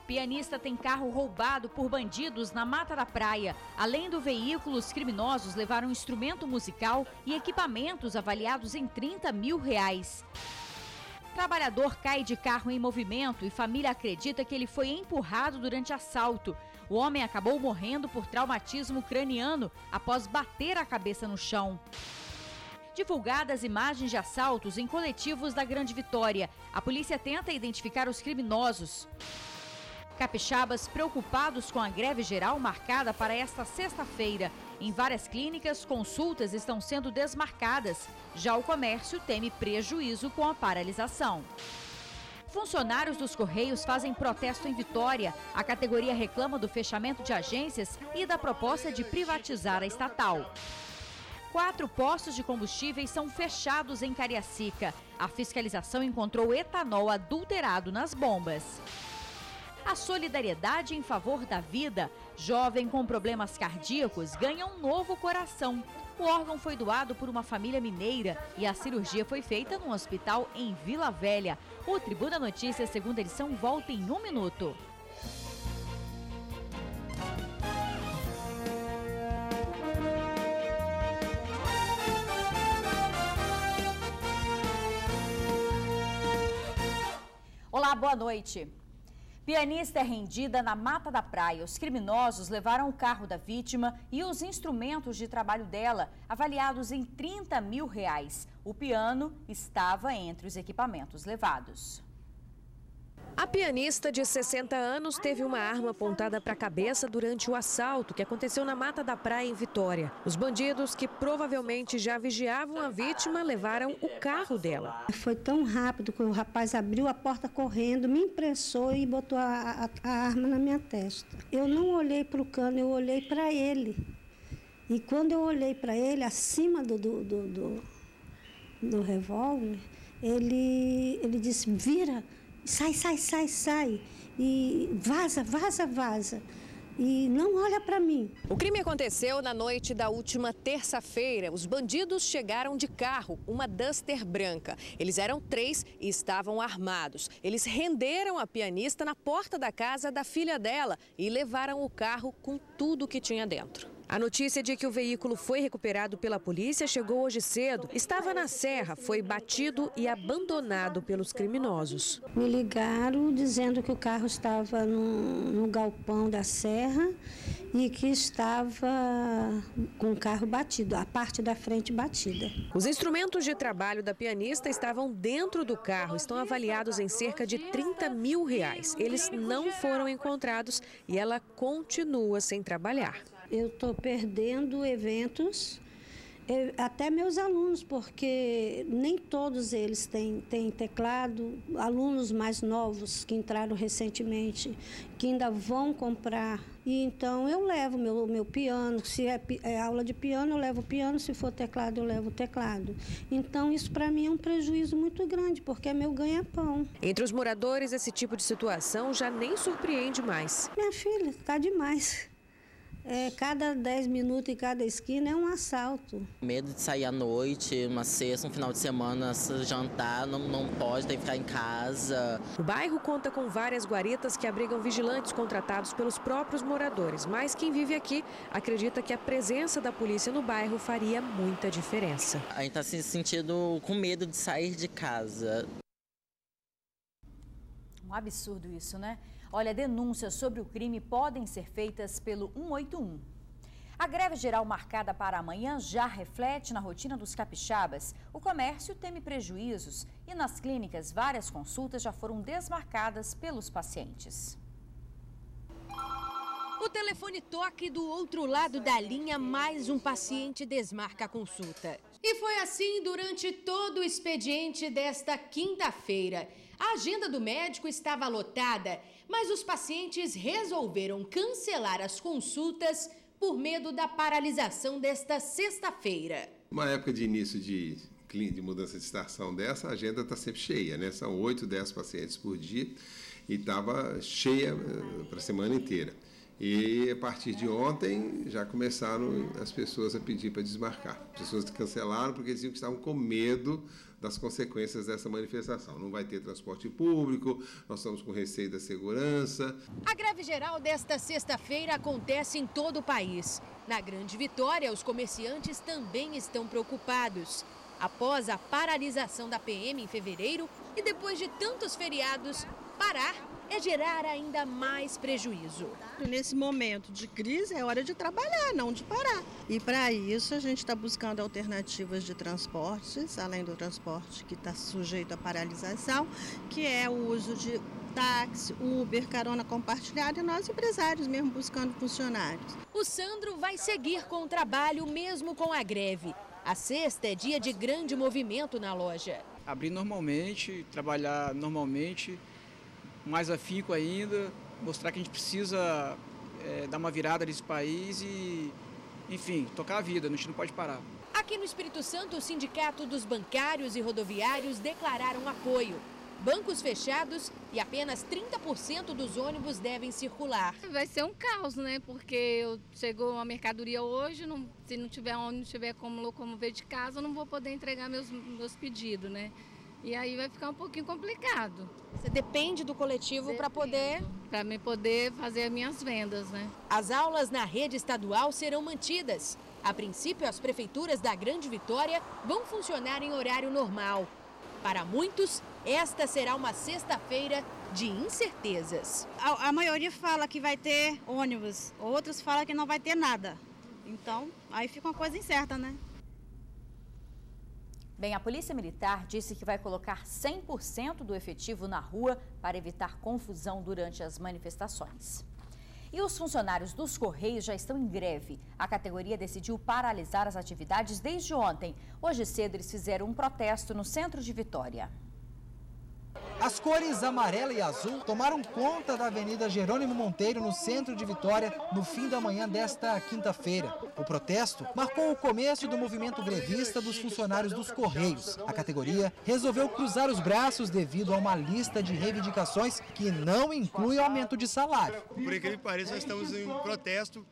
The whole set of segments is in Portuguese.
Pianista tem carro roubado por bandidos na Mata da Praia. Além do veículo, os criminosos levaram instrumento musical e equipamentos avaliados em R$30 mil. Trabalhador cai de carro em movimento e família acredita que ele foi empurrado durante assalto. O homem acabou morrendo por traumatismo craniano após bater a cabeça no chão. Divulgadas imagens de assaltos em coletivos da Grande Vitória. A polícia tenta identificar os criminosos. Capixabas preocupados com a greve geral marcada para esta sexta-feira. Em várias clínicas, consultas estão sendo desmarcadas. Já o comércio teme prejuízo com a paralisação. Funcionários dos Correios fazem protesto em Vitória. A categoria reclama do fechamento de agências e da proposta de privatizar a estatal. 4 postos de combustíveis são fechados em Cariacica. A fiscalização encontrou etanol adulterado nas bombas. A solidariedade em favor da vida. Jovem com problemas cardíacos ganha um novo coração. O órgão foi doado por uma família mineira e a cirurgia foi feita num hospital em Vila Velha. O Tribuna Notícias, segunda edição, volta em 1 minuto. Olá, boa noite. Pianista é rendida na Mata da Praia. Os criminosos levaram o carro da vítima e os instrumentos de trabalho dela, avaliados em R$30 mil. O piano estava entre os equipamentos levados. A pianista de 60 anos teve uma arma apontada para a cabeça durante o assalto que aconteceu na Mata da Praia, em Vitória. Os bandidos, que provavelmente já vigiavam a vítima, levaram o carro dela. Foi tão rápido que o rapaz abriu a porta correndo, me imprensou e botou a arma na minha testa. Eu não olhei para o cano, eu olhei para ele. E quando eu olhei para ele, acima do revólver, ele disse: vira! Sai, e vaza, e não olha para mim. O crime aconteceu na noite da última terça-feira. Os bandidos chegaram de carro, uma Duster branca. Eles eram 3 e estavam armados. Eles renderam a pianista na porta da casa da filha dela e levaram o carro com tudo que tinha dentro. A notícia de que o veículo foi recuperado pela polícia chegou hoje cedo. Estava na serra, foi batido e abandonado pelos criminosos. Me ligaram dizendo que o carro estava no galpão da serra e que estava com o carro batido, a parte da frente batida. Os instrumentos de trabalho da pianista estavam dentro do carro, estão avaliados em cerca de R$30 mil. Eles não foram encontrados e ela continua sem trabalhar. Eu estou perdendo eventos, até meus alunos, porque nem todos eles têm teclado. Alunos mais novos que entraram recentemente, que ainda vão comprar. E então eu levo meu piano. Se é aula de piano, eu levo o piano. Se for teclado, eu levo o teclado. Então isso para mim é um prejuízo muito grande, porque é meu ganha-pão. Entre os moradores, esse tipo de situação já nem surpreende mais. Minha filha, está demais. Cada 10 minutos em cada esquina é um assalto. Medo de sair à noite, uma sexta, um final de semana, jantar, não pode, tem que ficar em casa. O bairro conta com várias guaritas que abrigam vigilantes contratados pelos próprios moradores. Mas quem vive aqui acredita que a presença da polícia no bairro faria muita diferença. A gente está se sentindo com medo de sair de casa. Um absurdo isso, né? Olha, denúncias sobre o crime podem ser feitas pelo 181. A greve geral marcada para amanhã já reflete na rotina dos capixabas. O comércio teme prejuízos e nas clínicas várias consultas já foram desmarcadas pelos pacientes. O telefone toca e do outro lado da linha mais um paciente desmarca a consulta. E foi assim durante todo o expediente desta quinta-feira. A agenda do médico estava lotada, mas os pacientes resolveram cancelar as consultas por medo da paralisação desta sexta-feira. Uma época de início de mudança de estação dessa, a agenda está sempre cheia, né? São 8, 10 pacientes por dia e estava cheia para a semana inteira. E a partir de ontem já começaram as pessoas a pedir para desmarcar. As pessoas cancelaram porque diziam que estavam com medo das consequências dessa manifestação. Não vai ter transporte público, nós estamos com receio da segurança. A greve geral desta sexta-feira acontece em todo o país. Na Grande Vitória, os comerciantes também estão preocupados. Após a paralisação da PM em fevereiro e depois de tantos feriados, parar é gerar ainda mais prejuízo. Nesse momento de crise é hora de trabalhar, não de parar. E para isso a gente está buscando alternativas de transportes, além do transporte que está sujeito à paralisação, que é o uso de táxi, Uber, carona compartilhada e nós empresários mesmo buscando funcionários. O Sandro vai seguir com o trabalho mesmo com a greve. A sexta é dia de grande movimento na loja. Abrir normalmente, trabalhar normalmente, mais afinco ainda, mostrar que a gente precisa dar uma virada nesse país e, enfim, tocar a vida, a gente não pode parar. Aqui no Espírito Santo, o Sindicato dos Bancários e Rodoviários declararam apoio. Bancos fechados e apenas 30% dos ônibus devem circular. Vai ser um caos, né? Porque chegou uma mercadoria hoje, se não tiver ônibus, não tiver como locomover de casa, eu não vou poder entregar meus pedidos, né? E aí vai ficar um pouquinho complicado. Você depende do coletivo para poder fazer as minhas vendas, né? As aulas na rede estadual serão mantidas. A princípio, as prefeituras da Grande Vitória vão funcionar em horário normal. Para muitos, esta será uma sexta-feira de incertezas. A maioria fala que vai ter ônibus, outros falam que não vai ter nada. Então, aí fica uma coisa incerta, né? Bem, a Polícia Militar disse que vai colocar 100% do efetivo na rua para evitar confusão durante as manifestações. E os funcionários dos Correios já estão em greve. A categoria decidiu paralisar as atividades desde ontem. Hoje cedo eles fizeram um protesto no centro de Vitória. As cores amarela e azul tomaram conta da Avenida Jerônimo Monteiro, no centro de Vitória, no fim da manhã desta quinta-feira. O protesto marcou o começo do movimento grevista dos funcionários dos Correios. A categoria resolveu cruzar os braços devido a uma lista de reivindicações que não inclui aumento de salário. Por incrível que pareça, nós estamos em protesto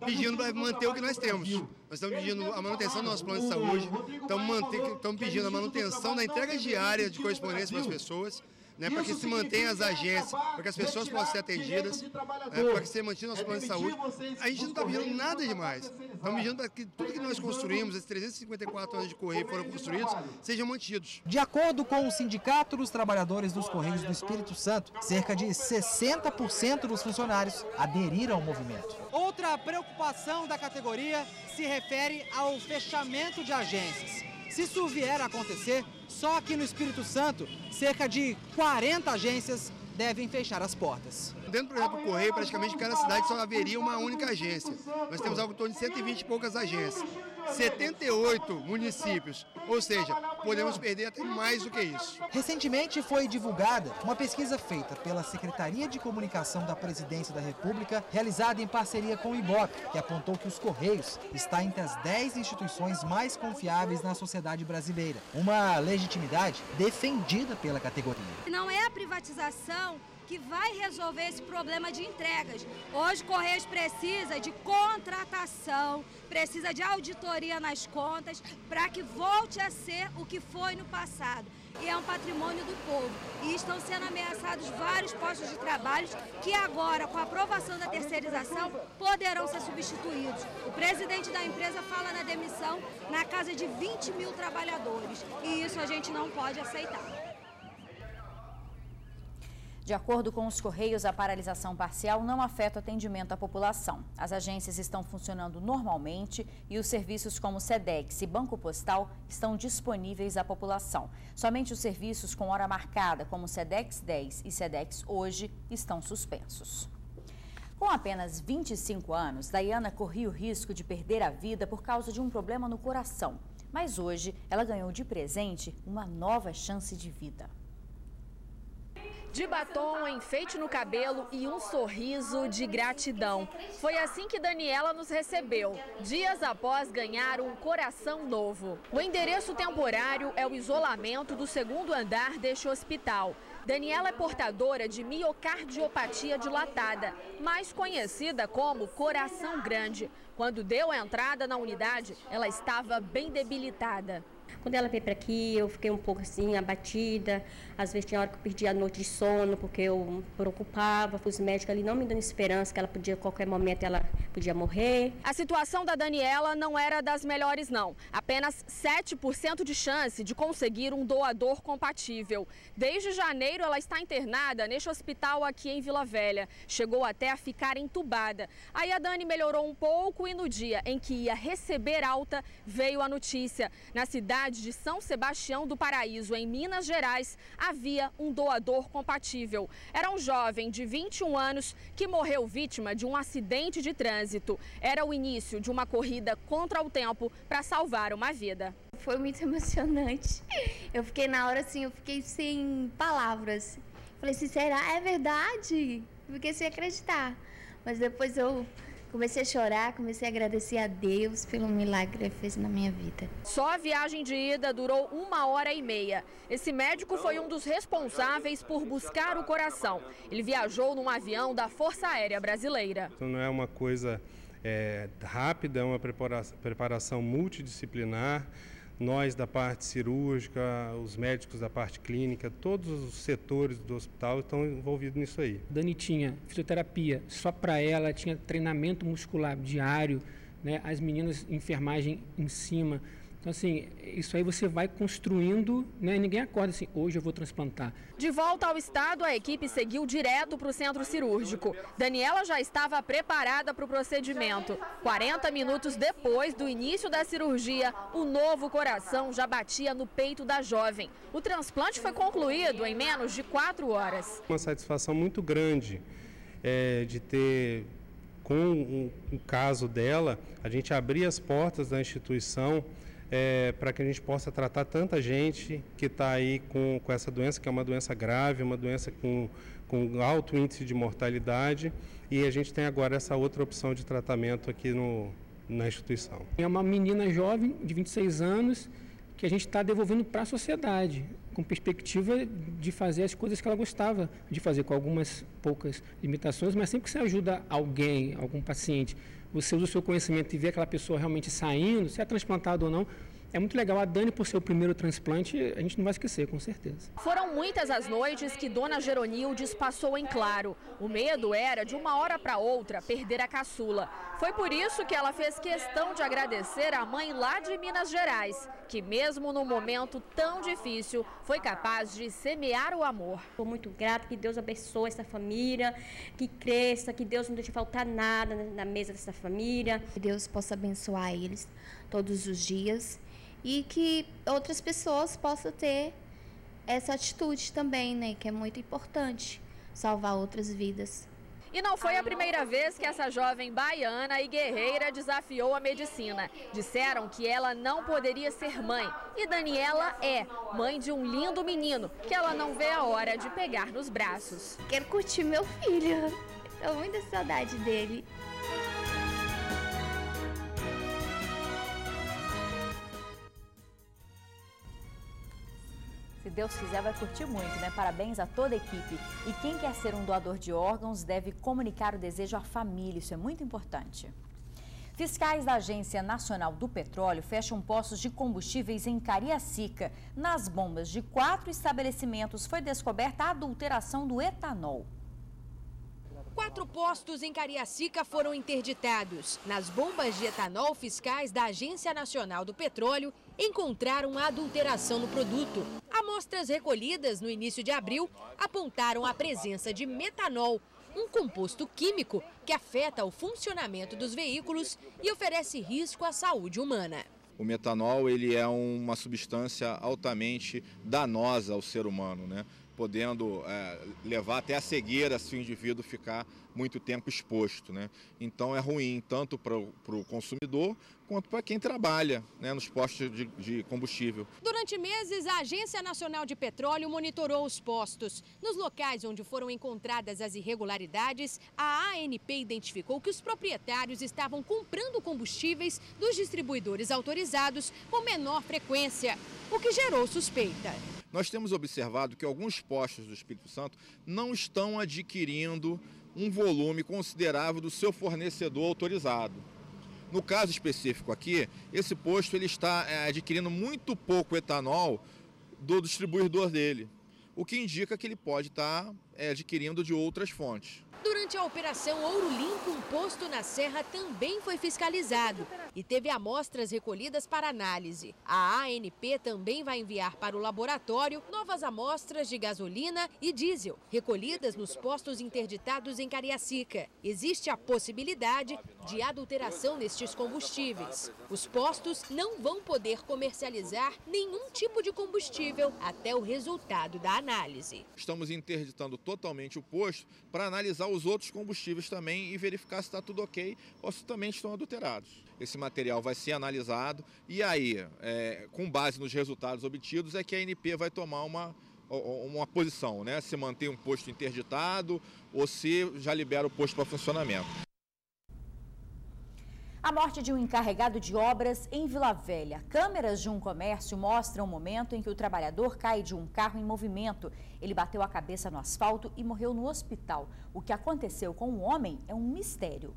pedindo para manter o que nós temos. Nós estamos pedindo a manutenção do nosso plano de saúde, estamos pedindo a manutenção da entrega diária de correspondência para as pessoas, né, para que se mantenha as agências, para que as pessoas possam ser atendidas, para que se mantenha nosso plano de saúde. A gente não está pedindo nada demais. Estamos pedindo para que tudo que nós construímos, esses 354 anos de Correio foram construídos, sejam mantidos. De acordo com o Sindicato dos Trabalhadores dos Correios do Espírito Santo, cerca de 60% dos funcionários aderiram ao movimento. Outra preocupação da categoria se refere ao fechamento de agências. Se isso vier a acontecer, só aqui no Espírito Santo, cerca de 40 agências devem fechar as portas. Dentro do projeto do Correio, praticamente cada cidade só haveria uma única agência. Nós temos algo em torno de 120 e poucas agências. 78 municípios, ou seja, podemos perder até mais do que isso. Recentemente foi divulgada uma pesquisa feita pela Secretaria de Comunicação da Presidência da República, realizada em parceria com o IBOP, que apontou que os Correios está entre as 10 instituições mais confiáveis na sociedade brasileira. Uma legitimidade defendida pela categoria. Não é a privatização que vai resolver esse problema de entregas. Hoje o Correios precisa de contratação, precisa de auditoria nas contas para que volte a ser o que foi no passado. E é um patrimônio do povo. E estão sendo ameaçados vários postos de trabalho que agora, com a aprovação da terceirização, poderão ser substituídos. O presidente da empresa fala na demissão na casa de 20 mil trabalhadores. E isso a gente não pode aceitar. De acordo com os Correios, a paralisação parcial não afeta o atendimento à população. As agências estão funcionando normalmente e os serviços como Sedex e Banco Postal estão disponíveis à população. Somente os serviços com hora marcada, como Sedex 10 e Sedex Hoje, estão suspensos. Com apenas 25 anos, Daiana corria o risco de perder a vida por causa de um problema no coração. Mas hoje, ela ganhou de presente uma nova chance de vida. De batom, enfeite no cabelo e um sorriso de gratidão. Foi assim que Daniela nos recebeu, dias após ganhar um coração novo. O endereço temporário é o isolamento do segundo andar deste hospital. Daniela é portadora de miocardiopatia dilatada, mais conhecida como coração grande. Quando deu a entrada na unidade, ela estava bem debilitada. Quando ela veio para aqui, eu fiquei um pouco assim, abatida. Às vezes tinha hora que eu perdia a noite de sono, porque eu me preocupava. Os médicos ali não me dando esperança que ela podia, a qualquer momento, ela podia morrer. A situação da Daniela não era das melhores, não. Apenas 7% de chance de conseguir um doador compatível. Desde janeiro, ela está internada neste hospital aqui em Vila Velha. Chegou até a ficar entubada. Aí a Dani melhorou um pouco e no dia em que ia receber alta, veio a notícia. Na cidade de São Sebastião do Paraíso, em Minas Gerais, havia um doador compatível. Era um jovem de 21 anos que morreu vítima de um acidente de trânsito. Era o início de uma corrida contra o tempo para salvar uma vida. Foi muito emocionante. Eu fiquei na hora assim, eu fiquei sem palavras. Falei assim, será? É verdade? Fiquei sem acreditar. Mas depois eu comecei a chorar, comecei a agradecer a Deus pelo milagre que Ele fez na minha vida. Só a viagem de ida durou 1h30. Esse médico foi um dos responsáveis por buscar o coração. Ele viajou num avião da Força Aérea Brasileira. Então não é uma coisa rápida, é uma preparação multidisciplinar. Nós da parte cirúrgica, os médicos da parte clínica, todos os setores do hospital estão envolvidos nisso aí. Dani tinha fisioterapia só para ela, tinha treinamento muscular diário, né? As meninas enfermagem em cima. Então, assim, isso aí você vai construindo, né? Ninguém acorda assim, hoje eu vou transplantar. De volta ao estado, a equipe seguiu direto para o centro cirúrgico. Daniela já estava preparada para o procedimento. 40 minutos depois do início da cirurgia, o novo coração já batia no peito da jovem. O transplante foi concluído em menos de 4 horas. Uma satisfação muito grande de ter, com o caso dela, a gente abrir as portas da instituição para que a gente possa tratar tanta gente que está aí com essa doença, que é uma doença grave, uma doença com alto índice de mortalidade, e a gente tem agora essa outra opção de tratamento aqui na instituição. É uma menina jovem de 26 anos que a gente está devolvendo para a sociedade, com perspectiva de fazer as coisas que ela gostava de fazer, com algumas poucas limitações, mas sempre que você ajuda alguém, algum paciente, você usa o seu conhecimento e vê aquela pessoa realmente saindo, se é transplantado ou não, é muito legal. A Dani, por ser o primeiro transplante, a gente não vai esquecer, com certeza. Foram muitas as noites que Dona Geronildes passou em claro. O medo era, de uma hora para outra, perder a caçula. Foi por isso que ela fez questão de agradecer a mãe lá de Minas Gerais, que mesmo num momento tão difícil, foi capaz de semear o amor. Estou muito grata, que Deus abençoe essa família, que cresça, que Deus não deixe faltar nada na mesa dessa família. Que Deus possa abençoar eles todos os dias. E que outras pessoas possam ter essa atitude também, né? Que é muito importante, salvar outras vidas. E não foi a primeira vez que essa jovem baiana e guerreira desafiou a medicina. Disseram que ela não poderia ser mãe. E Daniela é mãe de um lindo menino que ela não vê a hora de pegar nos braços. Quero curtir meu filho. Estou com muita saudade dele. Se Deus quiser, vai curtir muito, né? Parabéns a toda a equipe. E quem quer ser um doador de órgãos deve comunicar o desejo à família, isso é muito importante. Fiscais da Agência Nacional do Petróleo fecham postos de combustíveis em Cariacica. Nas bombas de 4 estabelecimentos foi descoberta a adulteração do etanol. 4 postos em Cariacica foram interditados. Nas bombas de etanol, fiscais da Agência Nacional do Petróleo encontraram a adulteração no produto. Amostras recolhidas no início de abril apontaram a presença de metanol, um composto químico que afeta o funcionamento dos veículos e oferece risco à saúde humana. O metanol ele é uma substância altamente danosa ao ser humano, né? Podendo levar até a cegueira se o indivíduo ficar muito tempo exposto, né? Então é ruim tanto para o consumidor quanto para quem trabalha, né, nos postos de combustível. Durante meses, a Agência Nacional de Petróleo monitorou os postos. Nos locais onde foram encontradas as irregularidades, a ANP identificou que os proprietários estavam comprando combustíveis dos distribuidores autorizados com menor frequência, o que gerou suspeita. Nós temos observado que alguns postos do Espírito Santo não estão adquirindo um volume considerável do seu fornecedor autorizado. No caso específico aqui, esse posto ele está adquirindo muito pouco etanol do distribuidor dele, o que indica que ele pode estar adquirindo de outras fontes. Durante a Operação Ouro Limpo, um posto na Serra também foi fiscalizado e teve amostras recolhidas para análise. A ANP também vai enviar para o laboratório novas amostras de gasolina e diesel, recolhidas nos postos interditados em Cariacica. Existe a possibilidade de adulteração nestes combustíveis. Os postos não vão poder comercializar nenhum tipo de combustível até o resultado da análise. Estamos interditando totalmente o posto para analisar os outros combustíveis também e verificar se está tudo ok ou se também estão adulterados. Esse material vai ser analisado e aí, com base nos resultados obtidos, é que a ANP vai tomar uma posição, né? Se mantém um posto interditado ou se já libera o posto para funcionamento. A morte de um encarregado de obras em Vila Velha. Câmeras de um comércio mostram o momento em que o trabalhador cai de um carro em movimento. Ele bateu a cabeça no asfalto e morreu no hospital. O que aconteceu com o homem é um mistério.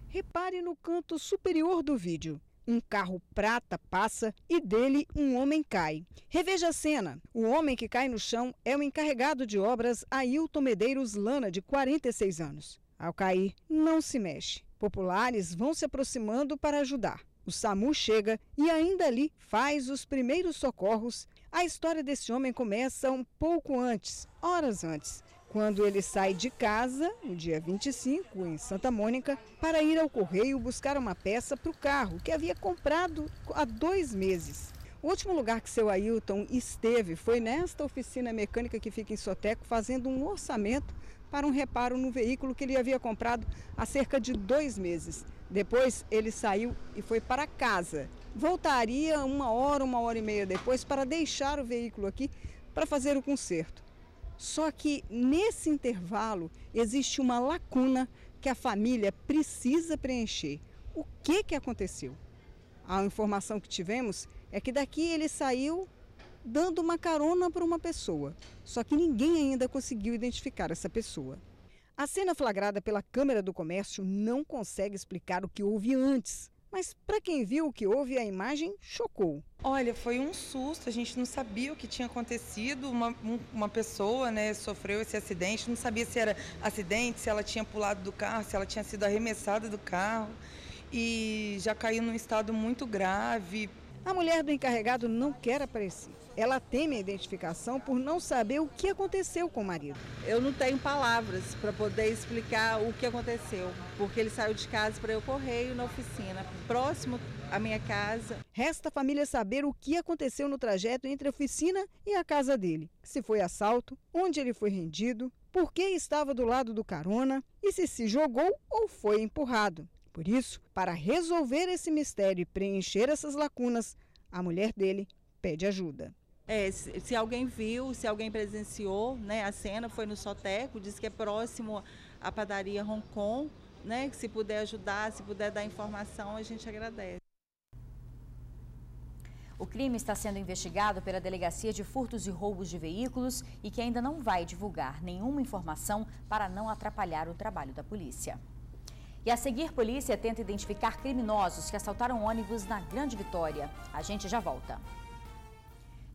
Repare no canto superior do vídeo. Um carro prata passa e dele um homem cai. Reveja a cena. O homem que cai no chão é o encarregado de obras Ailton Medeiros Lana, de 46 anos. Ao cair, não se mexe. Populares vão se aproximando para ajudar. O SAMU chega e ainda ali faz os primeiros socorros. A história desse homem começa um pouco antes, horas antes, quando ele sai de casa, no dia 25, em Santa Mônica, para ir ao correio buscar uma peça para o carro que havia comprado há 2 meses. O último lugar que seu Ailton esteve foi nesta oficina mecânica que fica em Soteco, fazendo um orçamento para um reparo no veículo que ele havia comprado há cerca de 2 meses. Depois ele saiu e foi para casa. Voltaria 1 hora, 1h30 depois para deixar o veículo aqui para fazer o conserto. Só que nesse intervalo existe uma lacuna que a família precisa preencher. O que aconteceu? A informação que tivemos é que daqui ele saiu dando uma carona para uma pessoa. Só que ninguém ainda conseguiu identificar essa pessoa. A cena flagrada pela câmera do comércio não consegue explicar o que houve antes. Mas para quem viu o que houve, a imagem chocou. Olha, foi um susto, a gente não sabia o que tinha acontecido. Uma pessoa, né, sofreu esse acidente, não sabia se era acidente, se ela tinha pulado do carro, se ela tinha sido arremessada do carro. E já caiu num estado muito grave. A mulher do encarregado não quer aparecer. Ela teme a identificação por não saber o que aconteceu com o marido. Eu não tenho palavras para poder explicar o que aconteceu, porque ele saiu de casa para ir ao correio na oficina, próximo à minha casa. Resta a família saber o que aconteceu no trajeto entre a oficina e a casa dele. Se foi assalto, onde ele foi rendido, por que estava do lado do carona e se jogou ou foi empurrado. Por isso, para resolver esse mistério e preencher essas lacunas, a mulher dele pede ajuda. Se alguém viu, se alguém presenciou, né, a cena foi no Soteco, diz que é próximo à padaria Hong Kong, né, que se puder ajudar, se puder dar informação, a gente agradece. O crime está sendo investigado pela Delegacia de Furtos e Roubos de Veículos e que ainda não vai divulgar nenhuma informação para não atrapalhar o trabalho da polícia. E a seguir, polícia tenta identificar criminosos que assaltaram ônibus na Grande Vitória. A gente já volta.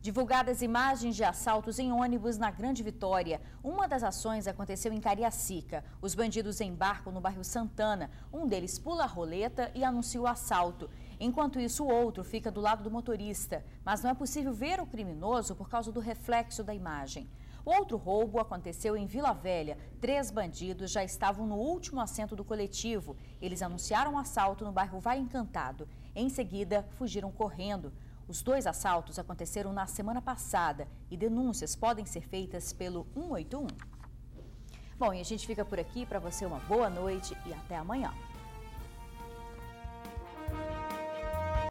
Divulgadas imagens de assaltos em ônibus na Grande Vitória. Uma das ações aconteceu em Cariacica. Os bandidos embarcam no bairro Santana. Um deles pula a roleta e anuncia o assalto. Enquanto isso, o outro fica do lado do motorista. Mas não é possível ver o criminoso por causa do reflexo da imagem. O outro roubo aconteceu em Vila Velha. 3 bandidos já estavam no último assento do coletivo. Eles anunciaram o assalto no bairro Vale Encantado. Em seguida, fugiram correndo. Os 2 assaltos aconteceram na semana passada e denúncias podem ser feitas pelo 181. Bom, e a gente fica por aqui. Para você, uma boa noite e até amanhã.